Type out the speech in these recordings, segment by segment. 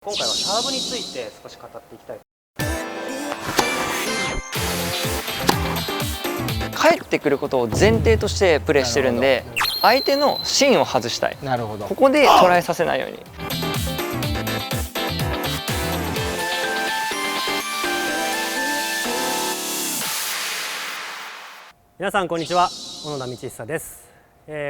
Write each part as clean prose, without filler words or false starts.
今回はサーブについて少し語っていきたい。返ってくることを前提としてプレーしてるんで、相手の芯を外したい。なるほど。ここでトライさせないように。皆さんこんにちは、小野田道久です。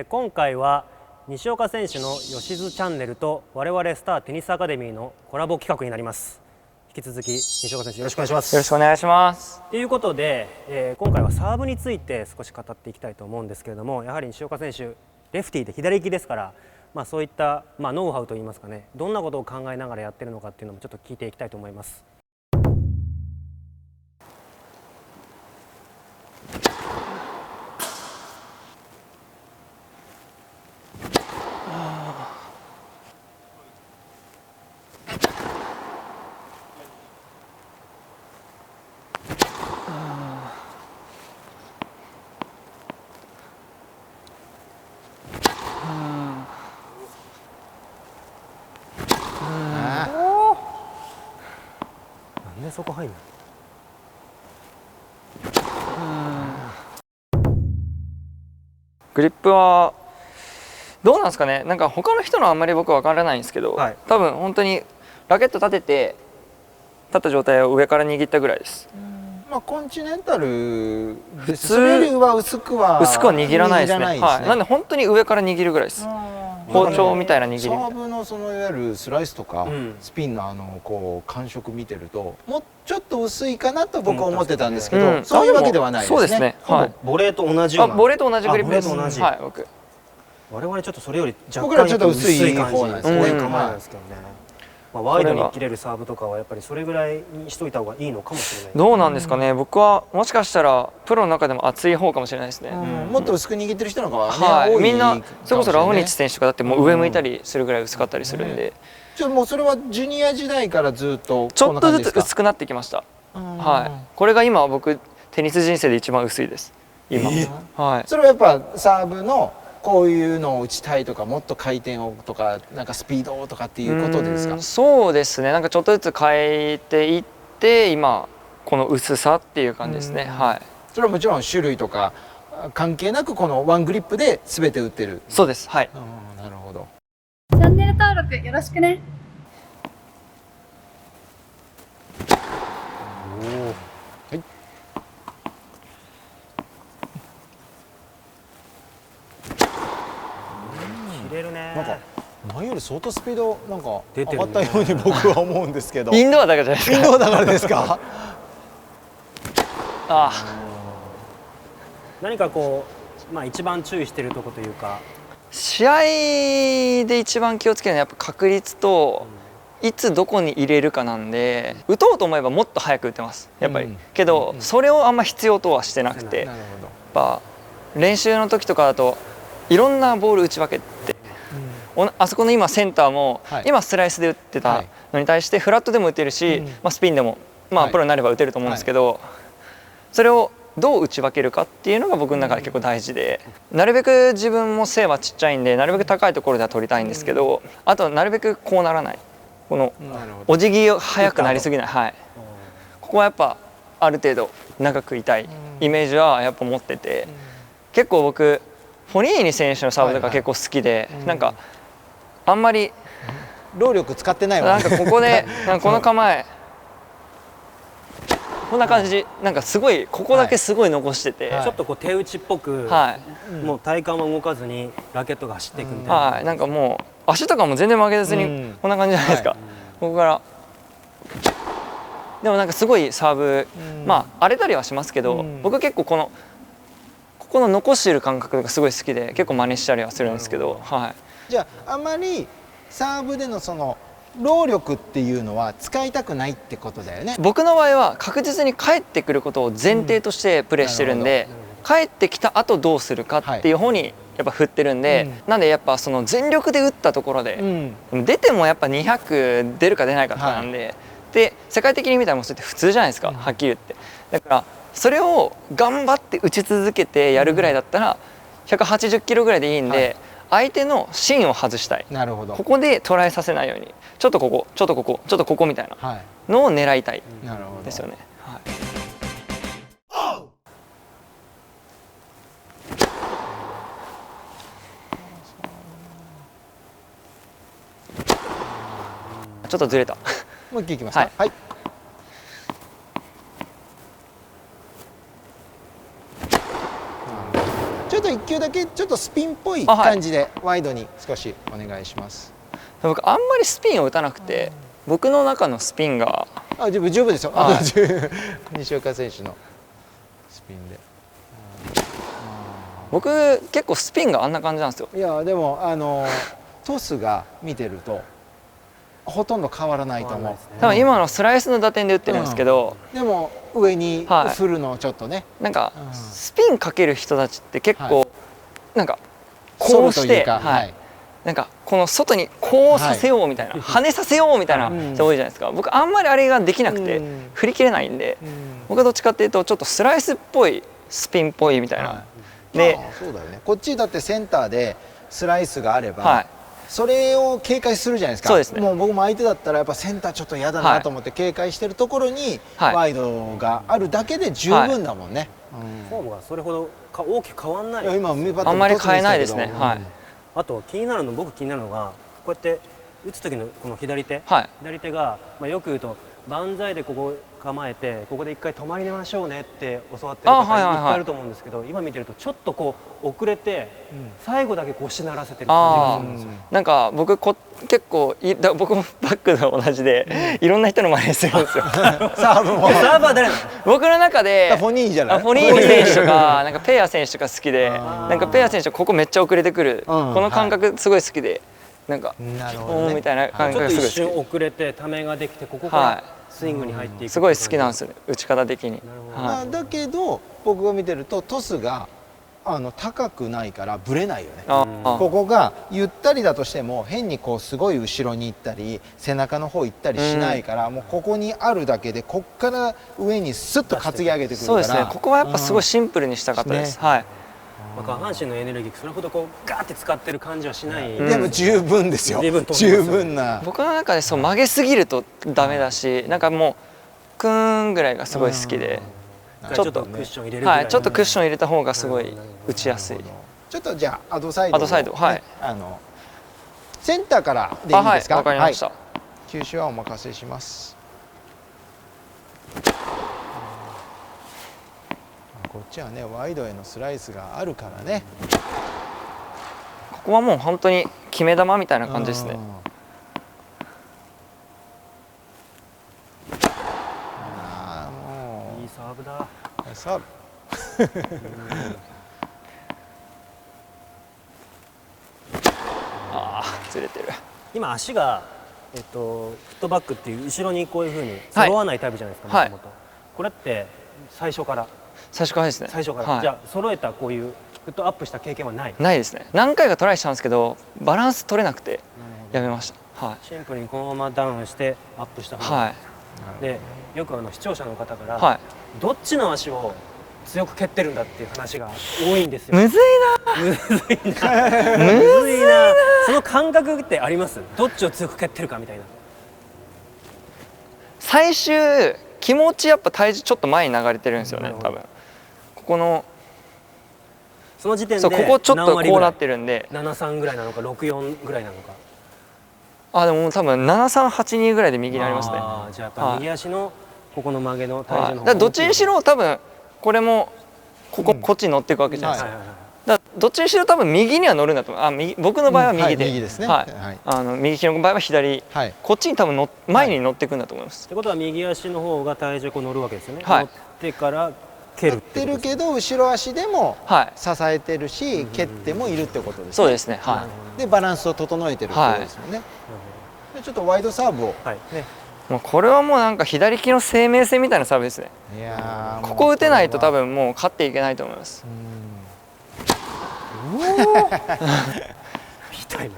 今回は西岡選手の吉津チャンネルと我々スターテニスアカデミーのコラボ企画になります。引き続き西岡選手よろしくお願いします。よろしくお願いします。ということで、今回はサーブについて少し語っていきたいと思うんですけれども、やはり西岡選手レフティーで左利きですから、そういった、ノウハウといいますかね、どんなことを考えながらやってるのかっていうのもちょっと聞いていきたいと思います。なんでそこ入るの？グリップはどうなんですかね。なんか他の人のあんまり僕は分からないんですけど、はい、多分本当にラケット立てて立った状態を上から握ったぐらいです。コンチネンタルでそれよりは薄くは握らないですね。はい。なんで本当に上から握るぐらいです。包丁みたいな握りみたいな。サーブのそのいわゆるスライスとか、スピンのこう感触見てるともうちょっと薄いかなと僕は思ってたんですけど、そういうわけではないですね。そうですね。はい。ボレーと同じような。ボレーと同じグリップです。ボレーと同じ。はい、僕。我々ちょっとそれより若干僕らちょっと薄い感じこういう構えなんですけどね。ワイドに切れるサーブとかはやっぱりそれぐらいにしといた方がいいのかもしれない。どうなんですかね。僕はもしかしたらプロの中でも厚い方かもしれないですね。もっと薄く握ってる人の方がはい。みんなそれこそラホニッチ選手とかだってもう上向いたりするぐらい薄かったりするんで。もうそれはジュニア時代からずっとちょっとずつ薄くなってきました。はい。これが今僕テニス人生で一番薄いです。今。はい。それはやっぱサーブのこういうのを打ちたいとか、もっと回転をとか、なんかスピードをとかっていうことですか？そうですね。なんかちょっとずつ変えていって今この薄さっていう感じですね。はい。それはもちろん種類とか関係なくこのワングリップで全て打ってる。そうです。はい。なるほど。チャンネル登録よろしくね。はい。切れるね。なんか前より相当スピードなんか上がったように僕は思うんですけど。インドアだからじゃないですか。インドアだからですか？何かこう一番注意しているとこというか。試合で一番気をつけるのはやっぱ確率と、いつどこに入れるかなんで、打とうと思えばもっと早く打てますやっぱり。けどそれをあんま必要とはしてなくて、やっぱ練習の時とかだといろんなボール打ち分けて、あそこの今センターも今スライスで打ってたのに対してフラットでも打てるし、スピンでもプロになれば打てると思うんですけど、それをどう打ち分けるかっていうのが僕の中で結構大事で、なるべく自分も背はちっちゃいんでなるべく高いところでは取りたいんですけど、あとなるべくこうならない、このお辞儀速くなりすぎない、はい、ここはやっぱある程度長くいたいイメージはやっぱ持ってて、結構僕フォニーニ選手のサーブとか結構好きで、なんかあんまり労力使ってないわね。なんかここでこの構えこんな感じ、なんかすごいここだけすごい残してて、ちょっとこう手打ちっぽく、もう体幹は動かずにラケットが走っていくみたいな。はい、なんかもう足とかも全然曲げずにこんな感じじゃないですか。ここからでもなんかすごいサーブ、荒れたりはしますけど、僕結構ここの残してる感覚がすごい好きで結構真似したりはするんですけど、はい。じゃああまりサーブでのその労力っていうのは使いたくないってことだよね。僕の場合は確実に帰ってくることを前提としてプレーしてるんで、帰ってきた後どうするかっていう方にやっぱ振ってるんで、なんでやっぱその全力で打ったところで、出てもやっぱ200出るか出ないかとかなんで、で世界的に見たらもうそれって普通じゃないですか、はっきり言って。だからそれを頑張って打ち続けてやるぐらいだったら180キロぐらいでいいんで、相手の芯を外したい、なるほど。ここでトライさせないように、ちょっとここちょっとここちょっとここみたいなはい。のを狙いたいなるほど。ですよね。はい、ちょっとずれた。もう一回いきますか。はいはい。ちょっと一球だけちょっとスピンっぽい感じでワイドに少しお願いします。僕あんまりスピンを打たなくて、僕の中のスピンがあ、十分ですよ。はい西岡選手のスピンで。僕結構スピンがあんな感じなんですよ。いやでもトスが見てるとほとんど変わらないと思う。多分今のスライスの打点で打ってるんですけど、でも上にはい振るのをちょっとね、なんかうんスピンかける人たちって結構、はなんか反こうして、るというか、はい、なんかこの外にこうさせようみたいな、跳ねさせようみたいなうん人多いじゃないですか。僕あんまりあれができなくて、うん振り切れないんで、僕はどっちかっていうとちょっとスライスっぽいスピンっぽいみたいな、はいで、ああそうだよね。こっちだってセンターでスライスがあれば、はい、それを警戒するじゃないですか。そうですねもう僕も相手だったらやっぱセンターちょっと嫌だなと思って警戒してるところに、はいワイドがあるだけで十分だもんね。フォームがそれほど大きく変わんないいや今右バッターあんまり変えないですね。トスしたけどはい、あと僕気になるのがこうやって打つ時のこの左手、はい、左手が、よく言うと万歳でここ構えてここで一回止まりましょうねって教わってる方いっはいはいはいぱいいると思うんですけど、今見てるとちょっとこう遅れて、最後だけこうしならせてる感じがするんですよ。なんか僕結構僕もバックが同じで、いろんな人の真似するんですよ。サーブもサーバー誰なの？僕の中でフォニーじゃない？フォニーニ選手とかなんかペア選手とか好きで、なんかペア選手ここめっちゃ遅れてくる、この感覚すごい好きで、なんかなるほどね。みたいな感ちょっと一覚がすごい好瞬遅れてためができてここかはらスイングに入っていく、き、すごい好きなんですよね、打ち方的に。はだけど僕が見てるとトスが高くないからブレないよね。あここがゆったりだとしても変にこうすごい後ろに行ったり背中の方行ったりしないから、もうここにあるだけでこっから上にスッと担ぎ上げてくるから。そうですね、ここはやっぱすごいシンプルにしたかったです。ねはい、下半身のエネルギーそれほどこうガーって使ってる感じはしない、でも十分ですよ。十分飛んでますよ十分な。僕の中でそう曲げすぎるとダメだし、なんかもうクーンぐらいがすごい好きで、ちょっとクッション入れるぐらい、はい、ちょっとクッション入れた方がすごい打ちやすい。ちょっとじゃあアドサイドをアドサイド、はいねセンターからでいいですか？はい、わかりました。はい、球種はお任せします。こっちはねワイドへのスライスがあるからね。ここはもう本当に決め球みたいな感じですね。ああもいいサーブだ。うサーブ。ああ、ずれてる。今足が、フットバックっていう後ろにこういう風に揃わないタイプじゃないですか、はいもともとこれって最初から最初からですね。最初から、はい、じゃあ揃えたこういうフットアップした経験はない？ないですね。何回かトライしたんですけどバランス取れなくてやめました。はい、シンプルにこのままダウンしてアップした方が、はい、でよく視聴者の方から、はい、どっちの足を強く蹴ってるんだっていう話が多いんですよ。むずいむずいなむずいな。その感覚ってあります？どっちを強く蹴ってるかみたいな。最終気持ちやっぱ体重ちょっと前に流れてるんですよね、多分。ここのその時点でそうここちょっと何割ぐらいこうなってるんで、 7-3ぐらいなのか6-4ぐらいなのか。あ、でも多分7-3-8-2ぐらいで右になりますね。あーじゃあやっぱ右足のここの曲げの体はい、重の方だからどっちにしろ多分これもこっちに乗っていくわけじゃないですか。はいはいはいだからどっちにしろ多分右には乗るんだと思う。僕の場合は右で、右ですね。はいはい。右利きの場合は左、はい。こっちに多分前に乗っていくんだと思います。ってことは右足の方が体重こう乗るわけですよね。はい乗ってから蹴る蹴ってるってことですね。けど後ろ足でもはい、支えてるし蹴ってもいるってことですね。そうですね。はでバランスを整えてるってことですよね。でちょっとワイドサーブをはい。ね。い、もうこれはもうなんか左利きの生命線みたいなサーブですね。いやーここ打てないと多分。分もう勝っていけないと思います。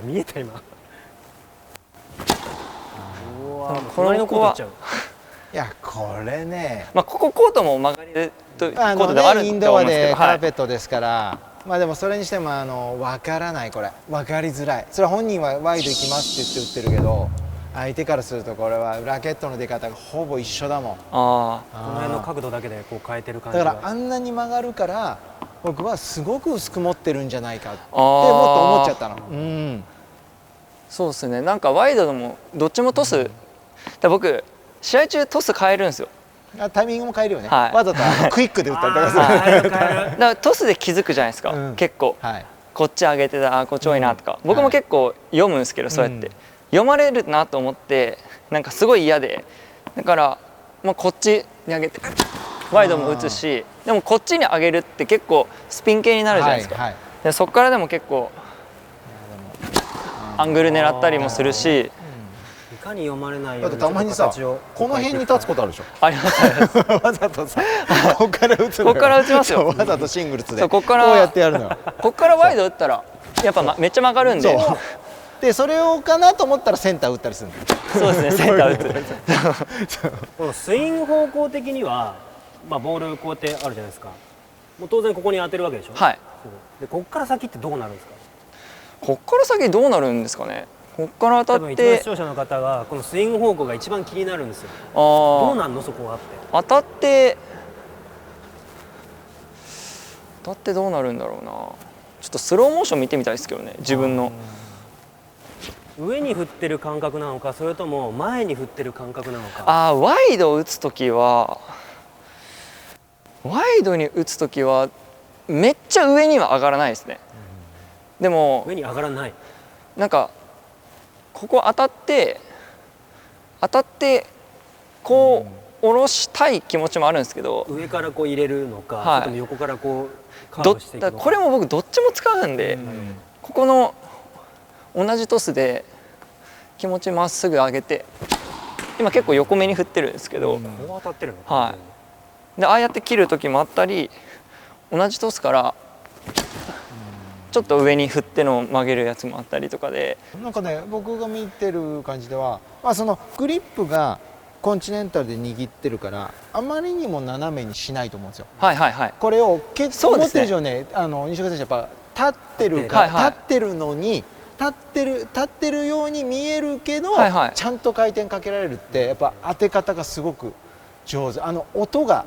見えた今。うわー、こ隣のの子はコート行っちゃう。いやこれね。まあここコートも曲がりコートではあるインとドアで思いますけど、はい、カーペットですから。まあでもそれにしても分からない、これ分かりづらい。それは本人はワイド行きますって言って打ってるけど、相手からするとこれはラケットの出方がほぼ一緒だもん。あこの辺の角度だけでこう変えてる感じが。だからあんなに曲がるから僕はすごく薄く持ってるんじゃないかってもっと思っちゃったの。そうですね。なんかワイドでもどっちもトス、僕試合中トス変えるんですよ。タイミングも変えるよね、はい、わざとクイックで打ったりとかする。だからトスで気づくじゃないですか、結構、はい、こっち上げてた、こっち多いなとか、僕も結構読むんですけど、そうやって、読まれるなと思ってなんかすごい嫌で、だから、まあ、こっちに上げてワイドも打つし、でもこっちに上げるって結構スピン系になるじゃないですか、でそこからでも結構アングル狙ったりもするし、いかに読まれないようにだってたまにさこの辺に立つことあるでしょ。ありますありますわざとさここから打つのよ。ここから打ちますよ。わざとシングルスでこうやってやるのよ。ここからワイド打ったらやっぱめっちゃ曲がるんで、でそれをかなと思ったらセンター打ったりするの。そうですね、センター打つこのスイング方向的には、まあ、ボールこうやってあるじゃないですか。もう当然ここに当てるわけでしょ。はい。でここから先ってどうなるんですか。こっから先どうなるんですかね。こっから当たって、多分一番視聴者の方がこのスイング方向が一番気になるんですよ。どうなんのそこはって。当たってどうなるんだろうな。ちょっとスローモーション見てみたいですけどね、自分の。上に振ってる感覚なのか、それとも前に振ってる感覚なのか。ワイドを打つときはめっちゃ上には上がらないですね。でも上に上がらない。なんかここ当たってこう下ろしたい気持ちもあるんですけど、上からこう入れるのか、それとも横からこうカーブしていくのか。これも僕どっちも使うんで、ここの同じトスで気持ちまっすぐ上げて、今結構横目に振ってるんですけど、こう当たってるの。はい。でああやって切る時もあったり、同じトスからちょっと上に振っての曲げるやつもあったりとかで、なんかね僕が見てる感じでは、まあ、そのグリップがコンチネンタルで握ってるからあまりにも斜めにしないと思うんですよ。はいはいはい。これを結構思ってる以上ね、西岡選手やっぱ立ってるから、立ってるのに立ってるように見えるけど、ちゃんと回転かけられるってやっぱ当て方がすごく上手。音が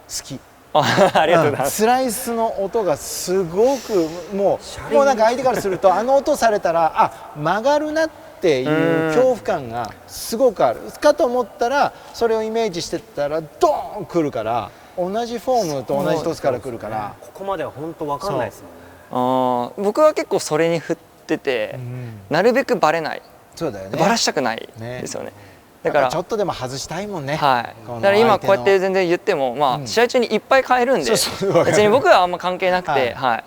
好き。ありがとうございます。スライスの音がすごくもうなんか相手からすると音されたら曲がるなっていう恐怖感がすごくあるかと思ったら、それをイメージしてたらドーンくるから、同じフォームと同じトスからくるから、ここまでは本当わかんないですもんね。僕は結構それに振ってて、なるべくバレない、そうだよね、バラしたくないですよね。だからちょっとでも外したいもんね。はい。だから今こうやって全然言っても、まあ試合中にいっぱい変えるんで、別に僕はあんま関係なくて、はい。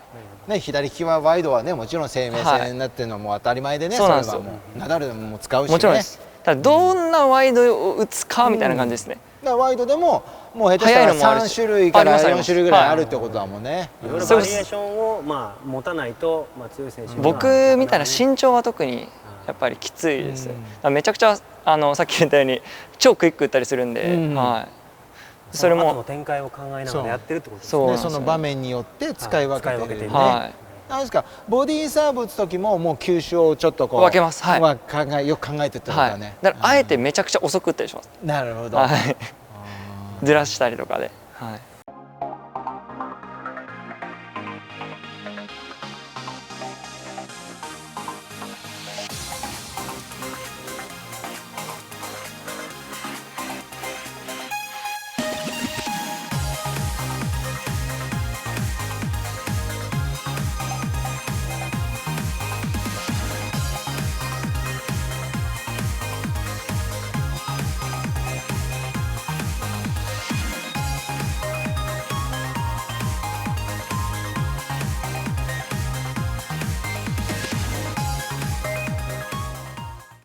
ね、左利きはワイドはね、もちろん生命線になってるのも当たり前でね、そうなんですよ。ナダルでも使うしね。もちろんです。ただどんなワイドを打つかみたいな感じですね。だからワイドでももう下手したら3種類から4種類ぐらいあるってことだもんね。いろいろバリエーションを持たないと強い選手。僕みたいな身長は特にやっぱりきついです。めちゃくちゃさっき言ったように超クイック打ったりするんで、はい。それも展開を考えながらやってるってことですね。その場面によって使い分けてるね。はい。なんですか、ボディーサーブ打つ時ももう球種をちょっとこう分けます。はい。よく考えてってことだね。だからあえてめちゃくちゃ遅く打ったりします。なるほど。はい。ずらしたりとかで、はい。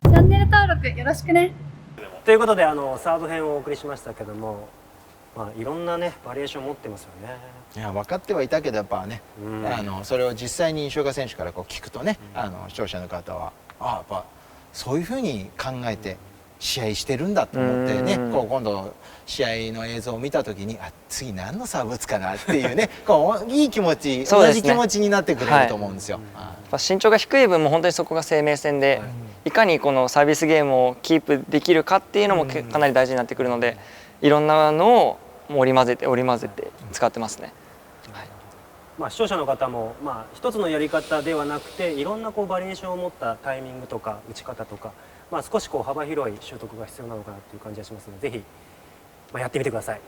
チャンネル登録よろしくね。ということでサーブ編をお送りしましたけども、いろんなねバリエーションを持ってますよね。いや分かってはいたけどやっぱね、それを実際に西岡選手からこう聞くとね、視聴者の方はやっぱそういうふうに考えて試合してるんだと思ってね、うんこう今度試合の映像を見た時に次何のサーブ打つかなっていうねこういい気持ち、そうですね同じ気持ちになってくれると思うんですよ。やっぱ身長が低い分も本当にそこが生命線で、いかにこのサービスゲームをキープできるかっていうのもかなり大事になってくるので、いろんなのを織り交ぜて使ってますね。まあ、視聴者の方も、まあ、一つのやり方ではなくていろんなこうバリエーションを持ったタイミングとか打ち方とか、まあ、少しこう幅広い習得が必要なのかなという感じがしますのでぜひ、まあ、やってみてください。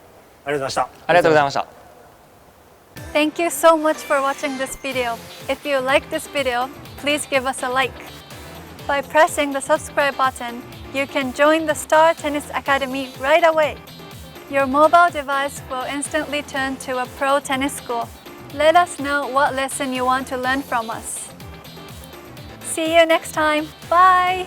ありがとうございました。ありがとうございました。 Thank you so much for watching this video. If you like this video, please give us a like. By pressing the subscribe button, you can join the Star Tennis Academy right away. Your mobile device will instantly turn to a pro tennis school. Let us know what lesson you want to learn from us. See you next time. Bye!